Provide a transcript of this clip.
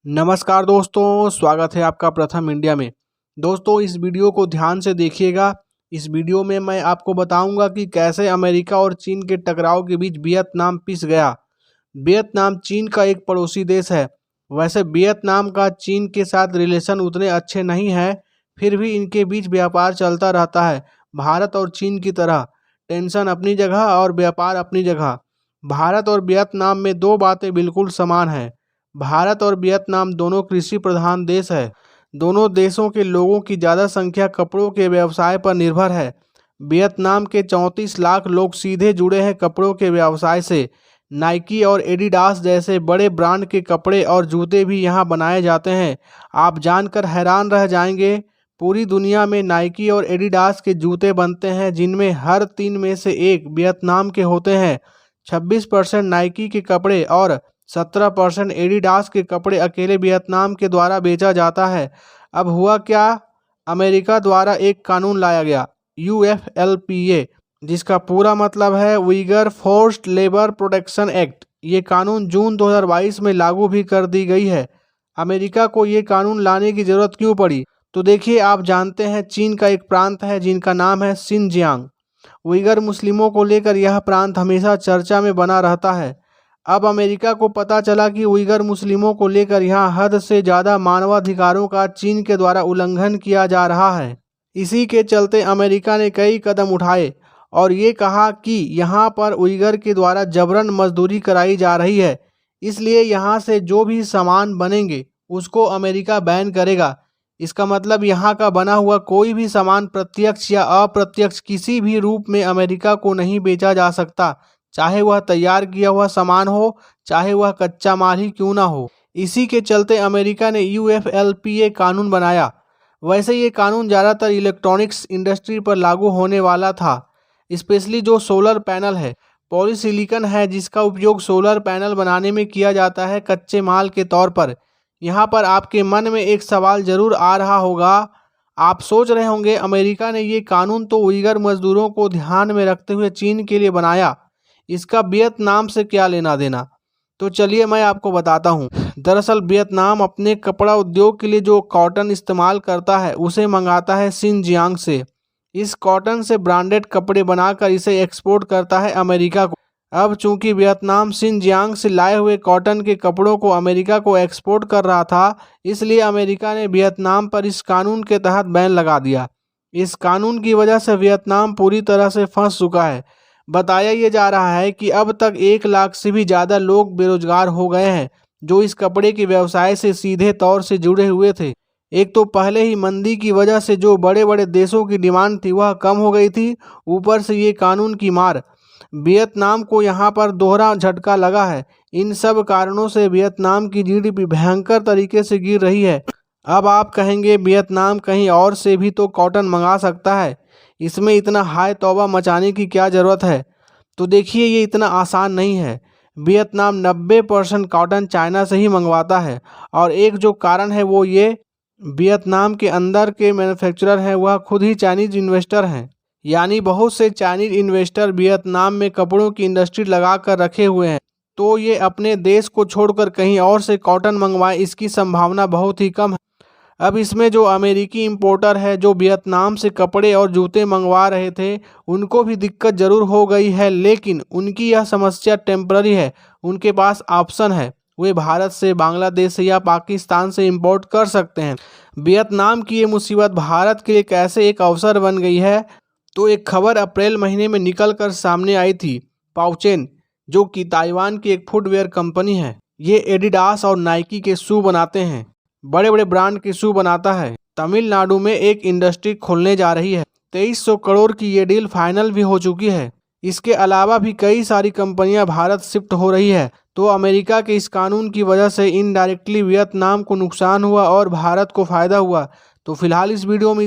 नमस्कार दोस्तों, स्वागत है आपका प्रथम इंडिया में। दोस्तों, इस वीडियो को ध्यान से देखिएगा। इस वीडियो में मैं आपको बताऊंगा कि कैसे अमेरिका और चीन के टकराव के बीच वियतनाम पिस गया। वियतनाम चीन का एक पड़ोसी देश है। वैसे वियतनाम का चीन के साथ रिलेशन उतने अच्छे नहीं है, फिर भी इनके बीच व्यापार चलता रहता है। भारत और चीन की तरह टेंशन अपनी जगह और व्यापार अपनी जगह। भारत और वियतनाम में दो बातें बिल्कुल समान हैं। भारत और वियतनाम दोनों कृषि प्रधान देश है। दोनों देशों के लोगों की ज़्यादा संख्या कपड़ों के व्यवसाय पर निर्भर है। वियतनाम के 34 लाख लोग सीधे जुड़े हैं कपड़ों के व्यवसाय से। नाइकी और एडिडास जैसे बड़े ब्रांड के कपड़े और जूते भी यहाँ बनाए जाते हैं। आप जानकर हैरान रह जाएंगे, पूरी दुनिया में नाइकी और एडिडास के जूते बनते हैं, जिनमें हर 3 में से एक वियतनाम के होते हैं। 26% नाइकी के कपड़े और 17% एडिडास के कपड़े अकेले वियतनाम के द्वारा बेचा जाता है। अब हुआ क्या, अमेरिका द्वारा एक कानून लाया गया, UFLPA, जिसका पूरा मतलब है Uyghur forced labour protection act. ये कानून जून 2022 में लागू भी कर दी गई है। अमेरिका को ये कानून लाने की ज़रूरत क्यों पड़ी? तो देखिए, आप जानते हैं चीन का एक प्रांत है जिनका नाम है शिनजियांग। उइगर मुस्लिमों को लेकर यह प्रांत हमेशा चर्चा में बना रहता है। अब अमेरिका को पता चला कि उइगर मुस्लिमों को लेकर यहाँ हद से ज़्यादा मानवाधिकारों का चीन के द्वारा उल्लंघन किया जा रहा है। इसी के चलते अमेरिका ने कई कदम उठाए और ये कहा कि यहाँ पर उइगर के द्वारा जबरन मजदूरी कराई जा रही है, इसलिए यहाँ से जो भी सामान बनेंगे उसको अमेरिका बैन करेगा। इसका मतलब यहाँ का बना हुआ कोई भी सामान प्रत्यक्ष या अप्रत्यक्ष किसी भी रूप में अमेरिका को नहीं बेचा जा सकता, चाहे वह तैयार किया हुआ सामान हो, चाहे वह कच्चा माल ही क्यों ना हो। इसी के चलते अमेरिका ने UFLPA कानून बनाया। वैसे ये कानून ज़्यादातर इलेक्ट्रॉनिक्स इंडस्ट्री पर लागू होने वाला था, स्पेशली जो सोलर पैनल है। पॉलीसिलिकॉन है जिसका उपयोग सोलर पैनल बनाने में किया जाता है कच्चे माल के तौर पर। यहाँ पर आपके मन में एक सवाल ज़रूर आ रहा होगा, आप सोच रहे होंगे अमेरिका ने ये कानून तो उइगर मजदूरों को ध्यान में रखते हुए चीन के लिए बनाया, इसका वियतनाम से क्या लेना देना? तो चलिए मैं आपको बताता हूँ। दरअसल वियतनाम अपने कपड़ा उद्योग के लिए जो कॉटन इस्तेमाल करता है उसे मंगाता है शिनजियांग से। इस कॉटन से ब्रांडेड कपड़े बनाकर इसे एक्सपोर्ट करता है अमेरिका को। अब चूंकि वियतनाम शिनजियांग से लाए हुए कॉटन के कपड़ों को अमेरिका को एक्सपोर्ट कर रहा था, इसलिए अमेरिका ने वियतनाम पर इस कानून के तहत बैन लगा दिया। इस कानून की वजह से वियतनाम पूरी तरह से फंस चुका है। बताया ये जा रहा है कि अब तक 1 लाख से भी ज़्यादा लोग बेरोजगार हो गए हैं जो इस कपड़े के व्यवसाय से सीधे तौर से जुड़े हुए थे। एक तो पहले ही मंदी की वजह से जो बड़े बड़े देशों की डिमांड थी वह कम हो गई थी, ऊपर से ये कानून की मार। वियतनाम को यहाँ पर दोहरा झटका लगा है। इन सब कारणों से वियतनाम की GDP भयंकर तरीके से गिर रही है। अब आप कहेंगे वियतनाम कहीं और से भी तो कॉटन मंगा सकता है, इसमें इतना हाय तौबा मचाने की क्या ज़रूरत है? तो देखिए, ये इतना आसान नहीं है। वियतनाम 90% कॉटन चाइना से ही मंगवाता है और एक जो कारण है वो ये, वियतनाम के अंदर के मैन्युफैक्चरर हैं वह खुद ही चाइनीज इन्वेस्टर हैं। यानी बहुत से चाइनीज इन्वेस्टर वियतनाम में कपड़ों की इंडस्ट्री लगा कर रखे हुए हैं, तो ये अपने देश को छोड़कर कहीं और से कॉटन मंगवाएं, इसकी संभावना बहुत ही कम है। अब इसमें जो अमेरिकी इंपोर्टर है जो वियतनाम से कपड़े और जूते मंगवा रहे थे, उनको भी दिक्कत ज़रूर हो गई है, लेकिन उनकी यह समस्या टेम्पररी है। उनके पास ऑप्शन है, वे भारत से, बांग्लादेश से या पाकिस्तान से इंपोर्ट कर सकते हैं। वियतनाम की ये मुसीबत भारत के लिए कैसे एक अवसर बन गई है, तो एक खबर अप्रैल महीने में निकल कर सामने आई थी। पाउचेन, जो कि ताइवान की एक फुटवेयर कंपनी है, ये एडिडास और नाइकी के शू बनाते हैं, बड़े बड़े ब्रांड के शू बनाता है। तमिलनाडु में एक इंडस्ट्री खोलने जा रही है। 2300 करोड़ की ये डील फाइनल भी हो चुकी है। इसके अलावा भी कई सारी कंपनियां भारत शिफ्ट हो रही है। तो अमेरिका के इस कानून की वजह से इनडायरेक्टली वियतनाम को नुकसान हुआ और भारत को फायदा हुआ। तो फिलहाल इस वीडियो में